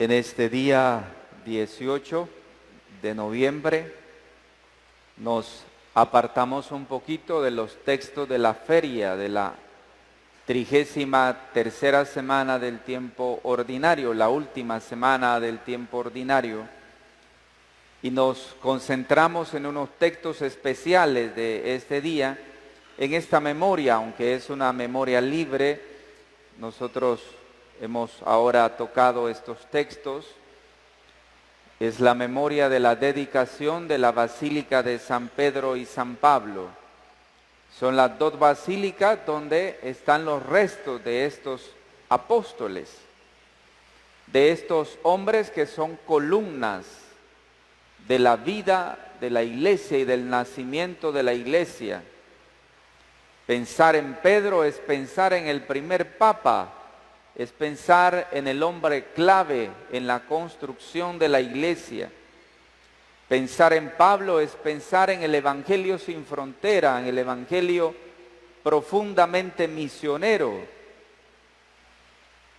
En este día 18 de noviembre nos apartamos un poquito de los textos de la feria de la 33ª semana del tiempo ordinario, la última semana del tiempo ordinario, y nos concentramos en unos textos especiales de este día, en esta memoria, aunque es una memoria libre. Nosotros hemos ahora tocado estos textos. Es la memoria de la dedicación de la Basílica de San Pedro y San Pablo. Son las dos basílicas donde están los restos de estos apóstoles, de estos hombres que son columnas de la vida de la iglesia y del nacimiento de la iglesia. Pensar en Pedro es pensar en el primer papa, es pensar en el hombre clave en la construcción de la iglesia. Pensar en Pablo es pensar en el Evangelio sin frontera, en el Evangelio profundamente misionero.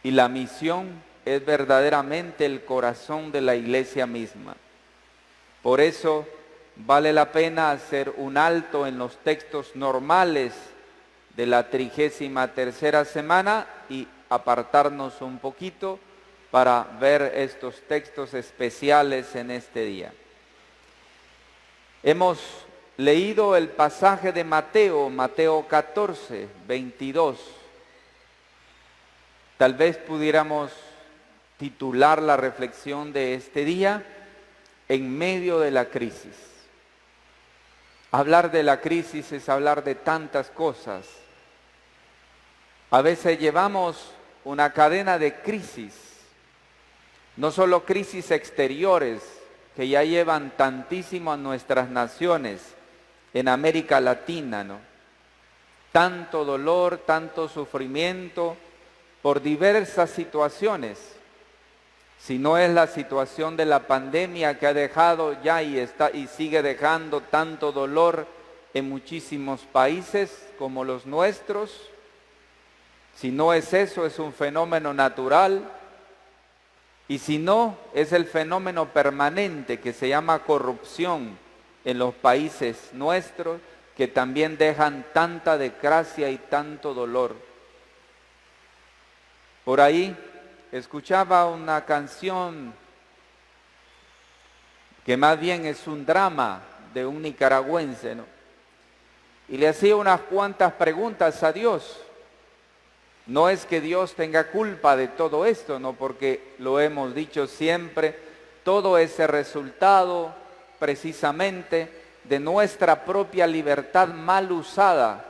Y la misión es verdaderamente el corazón de la iglesia misma. Por eso vale la pena hacer un alto en los textos normales de la 33ª semana y apartarnos un poquito para ver estos textos especiales en este día. Hemos leído el pasaje de Mateo 14, 22. Tal vez pudiéramos titular la reflexión de este día: en medio de la crisis. Hablar de la crisis es hablar de tantas cosas. A veces llevamos una cadena de crisis, no solo crisis exteriores, que ya llevan tantísimo a nuestras naciones, en América Latina, ¿no? Tanto dolor, tanto sufrimiento por diversas situaciones. Si no es la situación de la pandemia que ha dejado ya y sigue dejando tanto dolor en muchísimos países como los nuestros. Si no es eso, es un fenómeno natural. Y si no, es el fenómeno permanente que se llama corrupción en los países nuestros, que también dejan tanta desgracia y tanto dolor. Por ahí escuchaba una canción que más bien es un drama de un nicaragüense, ¿no? Y le hacía unas cuantas preguntas a Dios. No es que Dios tenga culpa de todo esto, no, porque lo hemos dicho siempre, todo ese resultado precisamente de nuestra propia libertad mal usada,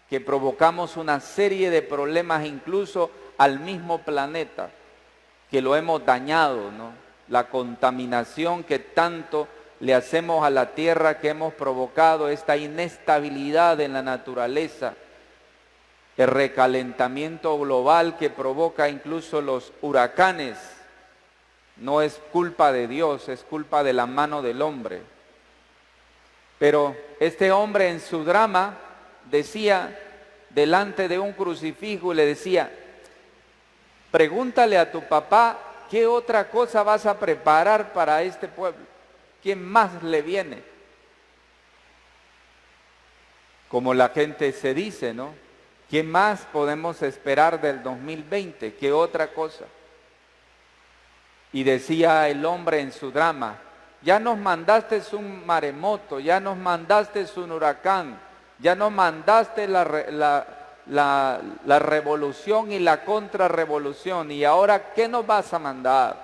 que provocamos una serie de problemas incluso al mismo planeta, que lo hemos dañado, ¿no? La contaminación que tanto le hacemos a la tierra, que hemos provocado esta inestabilidad en la naturaleza, el recalentamiento global que provoca incluso los huracanes. No es culpa de Dios, es culpa de la mano del hombre. Pero este hombre en su drama decía, delante de un crucifijo, y le decía: pregúntale a tu papá qué otra cosa vas a preparar para este pueblo, ¿quién más le viene? Como la gente se dice, ¿no? ¿Qué más podemos esperar del 2020? ¿Qué otra cosa? Y decía el hombre en su drama: ya nos mandaste un maremoto, ya nos mandaste un huracán, ya nos mandaste la revolución y la contrarrevolución, y ahora ¿qué nos vas a mandar?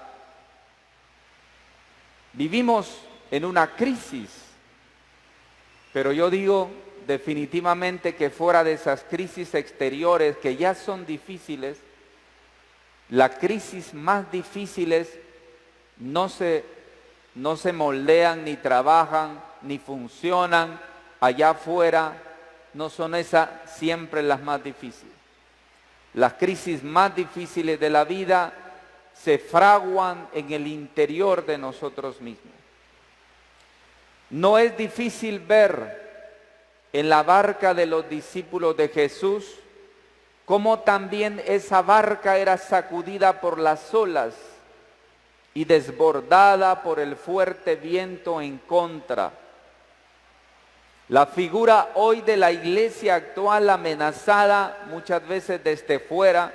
Vivimos en una crisis, pero yo digo definitivamente que fuera de esas crisis exteriores que ya son difíciles, las crisis más difíciles no se moldean, ni trabajan, ni funcionan allá afuera, no son esas siempre las más difíciles. Las crisis más difíciles de la vida se fraguan en el interior de nosotros mismos. No es difícil ver en la barca de los discípulos de Jesús cómo también esa barca era sacudida por las olas, y desbordada por el fuerte viento en contra. La figura hoy de la iglesia actual amenazada muchas veces desde fuera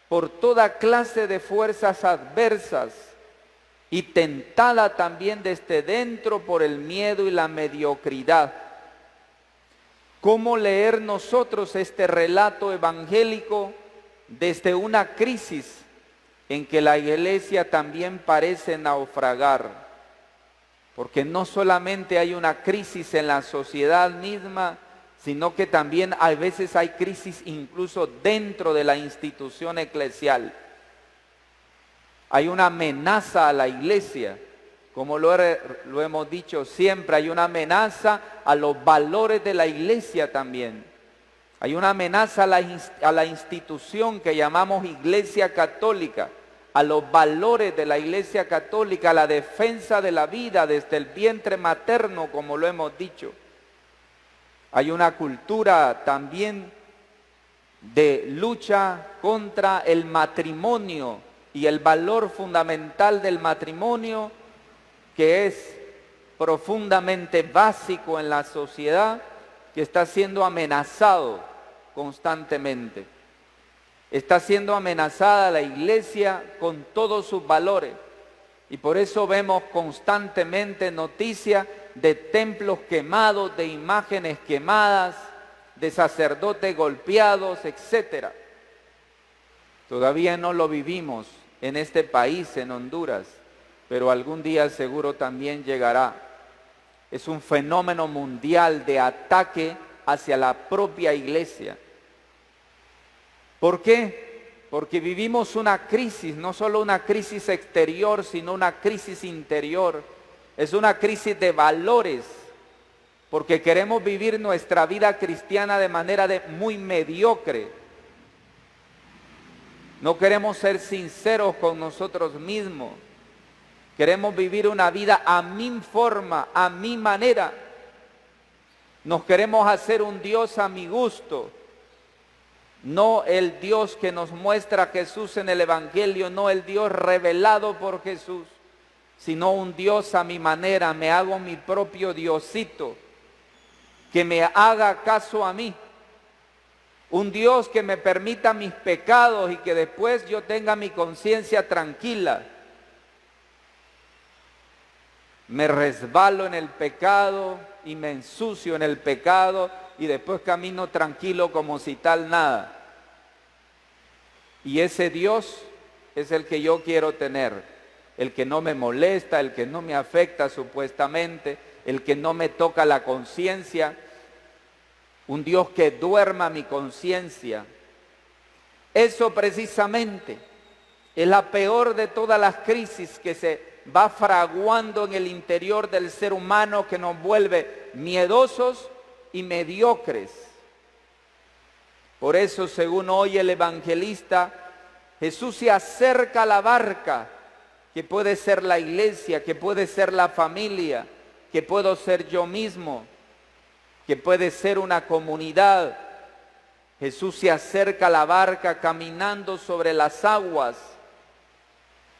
por toda clase de fuerzas adversas y tentada también desde dentro por el miedo y la mediocridad. ¿Cómo leer nosotros este relato evangélico desde una crisis en que la iglesia también parece naufragar? Porque no solamente hay una crisis en la sociedad misma, sino que también a veces hay crisis incluso dentro de la institución eclesial. Hay una amenaza a la iglesia, como lo hemos dicho siempre, hay una amenaza a los valores de la iglesia también. Hay una amenaza a la institución que llamamos Iglesia Católica, a los valores de la Iglesia Católica, a la defensa de la vida desde el vientre materno, como lo hemos dicho. Hay una cultura también de lucha contra el matrimonio y el valor fundamental del matrimonio, que es profundamente básico en la sociedad, que está siendo amenazado constantemente. Está siendo amenazada la iglesia con todos sus valores. Y por eso vemos constantemente noticias de templos quemados, de imágenes quemadas, de sacerdotes golpeados, etc. Todavía no lo vivimos en este país, en Honduras, pero algún día seguro también llegará. Es un fenómeno mundial de ataque hacia la propia iglesia. ¿Por qué? Porque vivimos una crisis, no solo una crisis exterior, sino una crisis interior. Es una crisis de valores, porque queremos vivir nuestra vida cristiana de manera muy mediocre. No queremos ser sinceros con nosotros mismos. Queremos vivir una vida a mi forma, a mi manera. Nos queremos hacer un Dios a mi gusto. No el Dios que nos muestra Jesús en el Evangelio, no el Dios revelado por Jesús, sino un Dios a mi manera. Me hago mi propio Diosito, que me haga caso a mí. Un Dios que me permita mis pecados y que después yo tenga mi conciencia tranquila. Me resbalo en el pecado y me ensucio en el pecado y después camino tranquilo como si tal nada. Y ese Dios es el que yo quiero tener, el que no me molesta, el que no me afecta supuestamente, el que no me toca la conciencia, un Dios que duerma mi conciencia. Eso precisamente es la peor de todas las crisis que se va fraguando en el interior del ser humano, que nos vuelve miedosos y mediocres. Por eso, según hoy el evangelista, Jesús se acerca a la barca, que puede ser la iglesia, que puede ser la familia, que puedo ser yo mismo, que puede ser una comunidad. Jesús se acerca a la barca caminando sobre las aguas,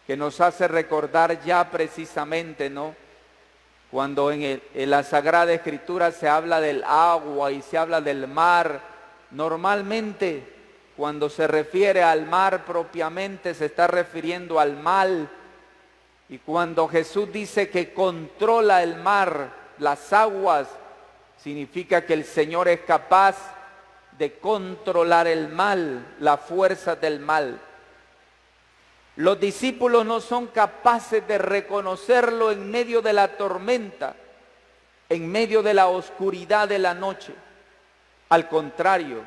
que nos hace recordar ya precisamente, ¿no? Cuando en la Sagrada Escritura se habla del agua y se habla del mar, normalmente cuando se refiere al mar propiamente se está refiriendo al mal. Y cuando Jesús dice que controla el mar, las aguas, significa que el Señor es capaz de controlar el mal, la fuerza del mal. Los discípulos no son capaces de reconocerlo en medio de la tormenta, en medio de la oscuridad de la noche. Al contrario,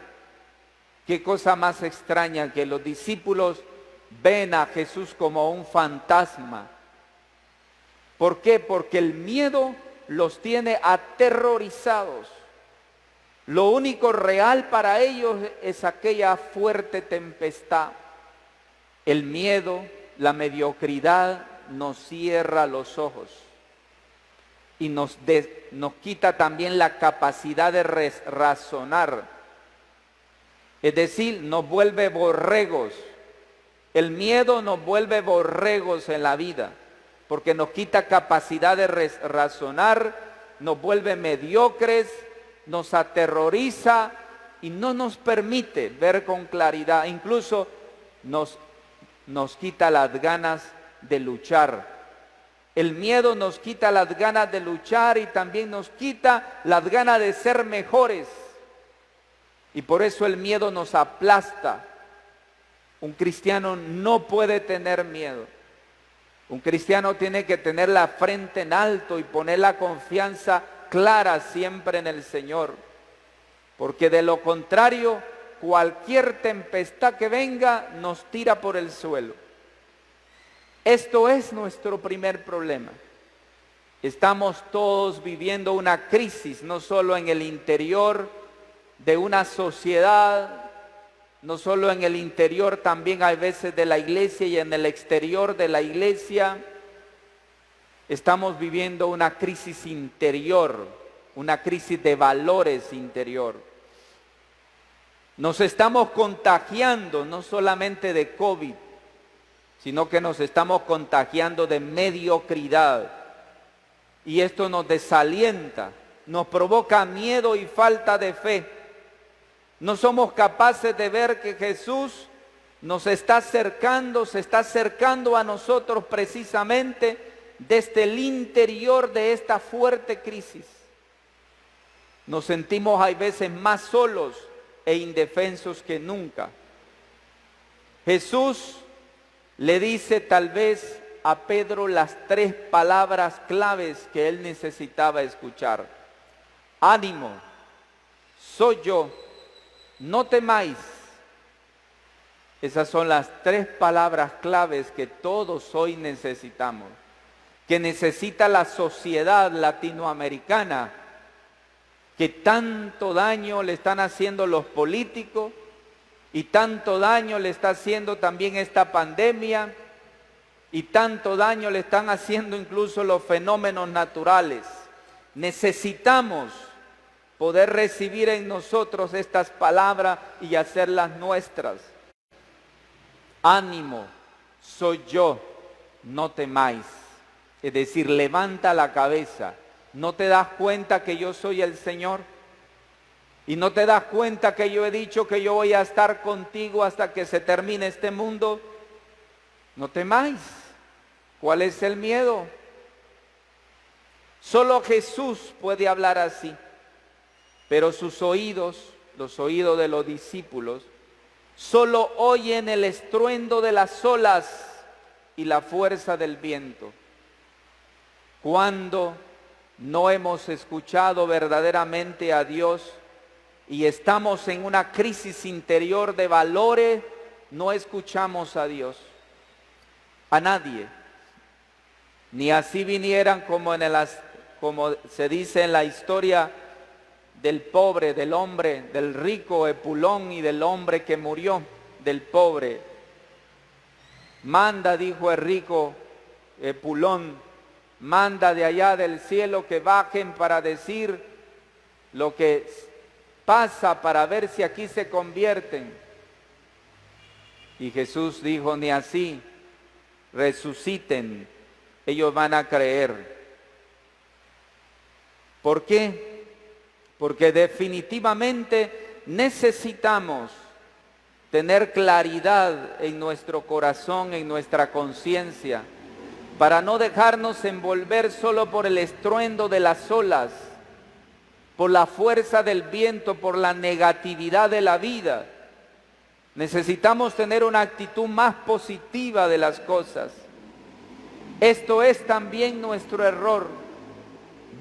qué cosa más extraña que los discípulos ven a Jesús como un fantasma. ¿Por qué? Porque el miedo los tiene aterrorizados. Lo único real para ellos es aquella fuerte tempestad. El miedo, la mediocridad nos cierra los ojos y nos quita también la capacidad de razonar. Es decir, nos vuelve borregos, El miedo nos vuelve borregos en la vida, porque nos quita capacidad de razonar, nos vuelve mediocres, nos aterroriza y no nos permite ver con claridad, incluso nos quita las ganas de luchar. El miedo nos quita las ganas de luchar y también nos quita las ganas de ser mejores. Y por eso el miedo nos aplasta. Un cristiano no puede tener miedo. Un cristiano tiene que tener la frente en alto y poner la confianza clara siempre en el Señor. Porque de lo contrario, cualquier tempestad que venga nos tira por el suelo. Esto es nuestro primer problema. Estamos todos viviendo una crisis, no solo en el interior de una sociedad, no solo en el interior, también hay veces de la iglesia y en el exterior de la iglesia. Estamos viviendo una crisis interior, una crisis de valores interior. Nos estamos contagiando no solamente de COVID, sino que nos estamos contagiando de mediocridad. Y esto nos desalienta, nos provoca miedo y falta de fe. No somos capaces de ver que Jesús nos está acercando, se está acercando a nosotros precisamente desde el interior de esta fuerte crisis. Nos sentimos a veces más solos e indefensos que nunca. Jesús le dice tal vez a Pedro las 3 palabras claves que él necesitaba escuchar. Ánimo, soy yo. No temáis. Esas son las 3 palabras claves que todos hoy necesitamos, que necesita la sociedad latinoamericana, que tanto daño le están haciendo los políticos y tanto daño le está haciendo también esta pandemia y tanto daño le están haciendo incluso los fenómenos naturales. Necesitamos poder recibir en nosotros estas palabras y hacerlas nuestras. Ánimo, soy yo, no temáis. Es decir, levanta la cabeza. ¿No te das cuenta que yo soy el Señor? ¿Y no te das cuenta que yo he dicho que yo voy a estar contigo hasta que se termine este mundo? No temáis. ¿Cuál es el miedo? Solo Jesús puede hablar así. Pero sus oídos, los oídos de los discípulos, solo oyen el estruendo de las olas y la fuerza del viento. Cuando no hemos escuchado verdaderamente a Dios y estamos en una crisis interior de valores, no escuchamos a Dios, a nadie. Ni así vinieran como se dice en la historia del pobre, del hombre, del rico Epulón y del hombre que murió, del pobre. Manda, dijo el rico Epulón, manda de allá del cielo que bajen para decir lo que pasa, para ver si aquí se convierten. Y Jesús dijo, ni así, resuciten, ellos van a creer. ¿Por qué? Porque definitivamente necesitamos tener claridad en nuestro corazón, en nuestra conciencia, para no dejarnos envolver solo por el estruendo de las olas, por la fuerza del viento, por la negatividad de la vida. Necesitamos tener una actitud más positiva de las cosas. Esto es también nuestro error,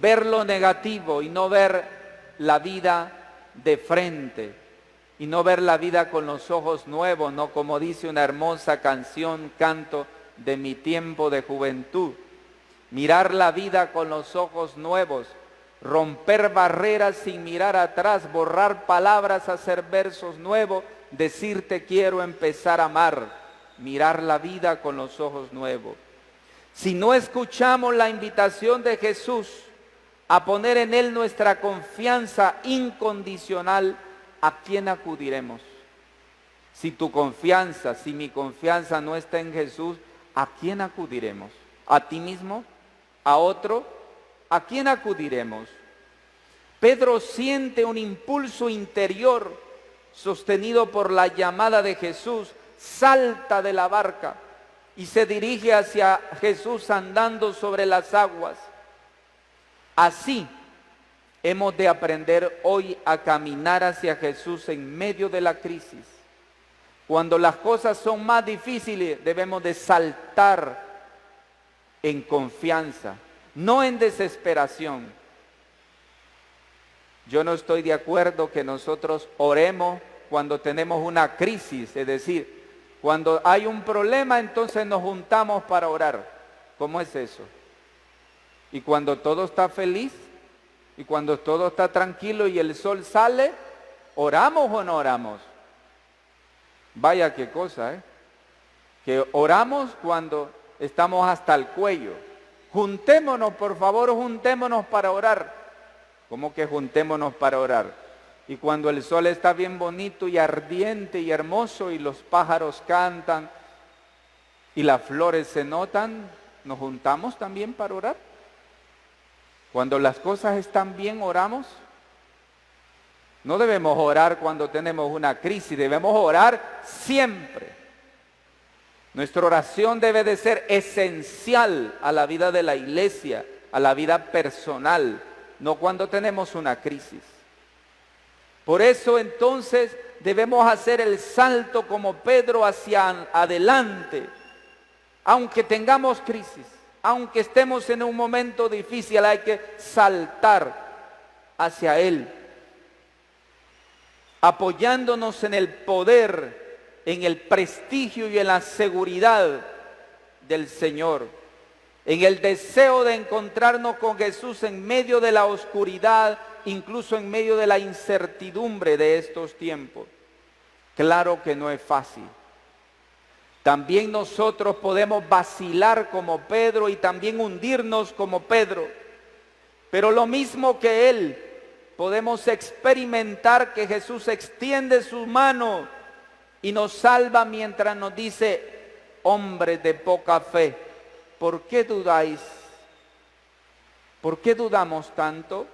ver lo negativo y no ver la vida de frente y no ver la vida con los ojos nuevos, no como dice una hermosa canción, canto de mi tiempo de juventud. Mirar la vida con los ojos nuevos, romper barreras sin mirar atrás, borrar palabras, hacer versos nuevos, decirte quiero empezar a amar, mirar la vida con los ojos nuevos. Si no escuchamos la invitación de Jesús a poner en Él nuestra confianza incondicional, ¿a quién acudiremos? Si tu confianza, si mi confianza no está en Jesús, ¿a quién acudiremos? ¿A ti mismo? ¿A otro? ¿A quién acudiremos? Pedro siente un impulso interior sostenido por la llamada de Jesús, salta de la barca y se dirige hacia Jesús andando sobre las aguas. Así hemos de aprender hoy a caminar hacia Jesús en medio de la crisis. Cuando las cosas son más difíciles, debemos de saltar en confianza, no en desesperación. Yo no estoy de acuerdo que nosotros oremos cuando tenemos una crisis, es decir, cuando hay un problema, entonces nos juntamos para orar. ¿Cómo es eso? Y cuando todo está feliz, y cuando todo está tranquilo y el sol sale, ¿oramos o no oramos? Vaya qué cosa, que oramos cuando estamos hasta el cuello. Juntémonos, por favor, juntémonos para orar. ¿Cómo que juntémonos para orar? Y cuando el sol está bien bonito y ardiente y hermoso y los pájaros cantan y las flores se notan, ¿nos juntamos también para orar? Cuando las cosas están bien, oramos. No debemos orar cuando tenemos una crisis, debemos orar siempre. Nuestra oración debe de ser esencial a la vida de la iglesia, a la vida personal, no cuando tenemos una crisis. Por eso entonces debemos hacer el salto como Pedro hacia adelante, aunque tengamos crisis, aunque estemos en un momento difícil, hay que saltar hacia Él, apoyándonos en el poder, en el prestigio y en la seguridad del Señor, en el deseo de encontrarnos con Jesús en medio de la oscuridad, incluso en medio de la incertidumbre de estos tiempos. Claro que no es fácil. También nosotros podemos vacilar como Pedro y también hundirnos como Pedro. Pero lo mismo que él, podemos experimentar que Jesús extiende su mano y nos salva mientras nos dice: hombres de poca fe, ¿por qué dudáis? ¿Por qué dudamos tanto?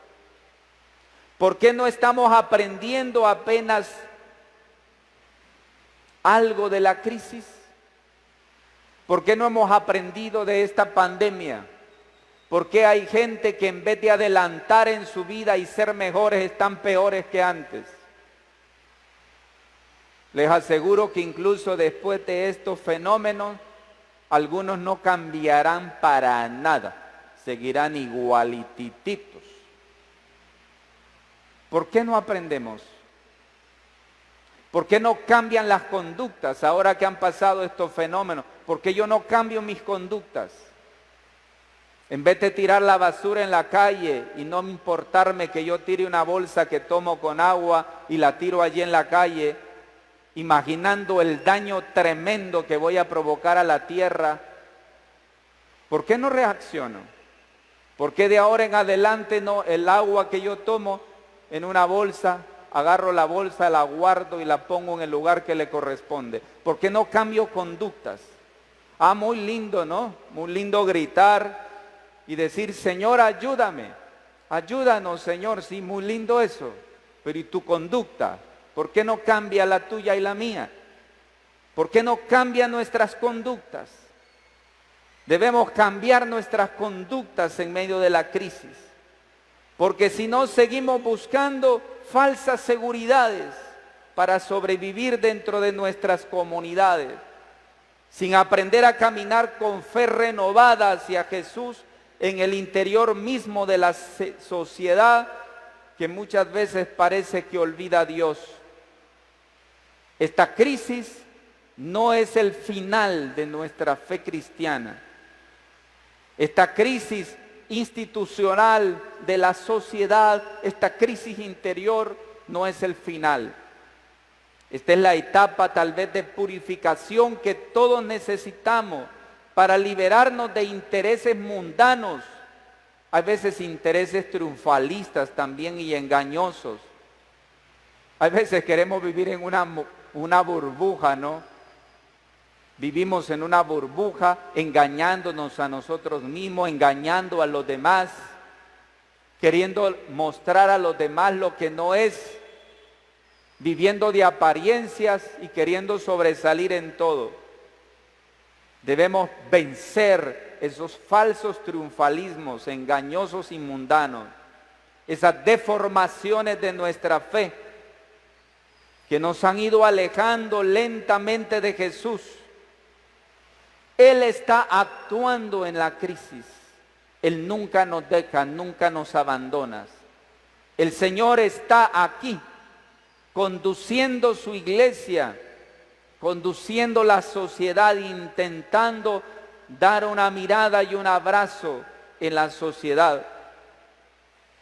¿Por qué no estamos aprendiendo apenas algo de la crisis? ¿Por qué no hemos aprendido de esta pandemia? ¿Por qué hay gente que en vez de adelantar en su vida y ser mejores, están peores que antes? Les aseguro que incluso después de estos fenómenos, algunos no cambiarán para nada, seguirán igualitititos. ¿Por qué no aprendemos? ¿Por qué no cambian las conductas ahora que han pasado estos fenómenos? ¿Por qué yo no cambio mis conductas? En vez de tirar la basura en la calle y no importarme que yo tire una bolsa que tomo con agua y la tiro allí en la calle, imaginando el daño tremendo que voy a provocar a la tierra, ¿por qué no reacciono? ¿Por qué de ahora en adelante no, el agua que yo tomo en una bolsa, agarro la bolsa, la guardo y la pongo en el lugar que le corresponde? ¿Por qué no cambio conductas? Ah, muy lindo, ¿no? Muy lindo gritar y decir: Señor, ayúdame, ayúdanos, Señor. Sí, muy lindo eso, pero ¿y tu conducta? ¿Por qué no cambia la tuya y la mía? ¿Por qué no cambian nuestras conductas? Debemos cambiar nuestras conductas en medio de la crisis, porque si no seguimos buscando falsas seguridades para sobrevivir dentro de nuestras comunidades, sin aprender a caminar con fe renovada hacia Jesús en el interior mismo de la sociedad, que muchas veces parece que olvida a Dios. Esta crisis no es el final de nuestra fe cristiana. Esta crisis institucional de la sociedad, esta crisis interior, no es el final. Esta es la etapa tal vez de purificación que todos necesitamos para liberarnos de intereses mundanos, hay veces intereses triunfalistas también y engañosos. Hay veces queremos vivir en una una burbuja, ¿no? Vivimos en una burbuja, engañándonos a nosotros mismos, engañando a los demás, queriendo mostrar a los demás lo que no es, viviendo de apariencias y queriendo sobresalir en todo. Debemos vencer esos falsos triunfalismos engañosos y mundanos, esas deformaciones de nuestra fe que nos han ido alejando lentamente de Jesús. Él está actuando en la crisis. Él nunca nos deja, nunca nos abandona. El Señor está aquí, conduciendo su iglesia, conduciendo la sociedad, intentando dar una mirada y un abrazo en la sociedad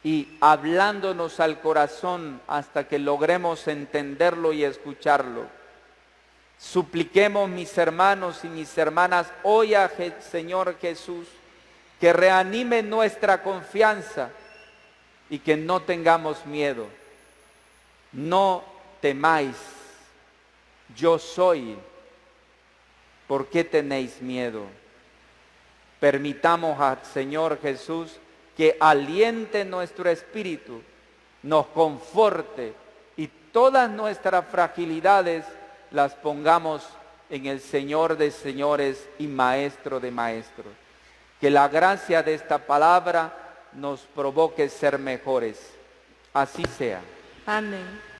y hablándonos al corazón hasta que logremos entenderlo y escucharlo. Supliquemos, mis hermanos y mis hermanas, hoy a Señor Jesús, que reanime nuestra confianza y que no tengamos miedo. No temáis, yo soy. ¿Por qué tenéis miedo? Permitamos al Señor Jesús que aliente nuestro espíritu, nos conforte y todas nuestras fragilidades las pongamos en el Señor de señores y Maestro de maestros. Que la gracia de esta palabra nos provoque ser mejores. Así sea. Amén.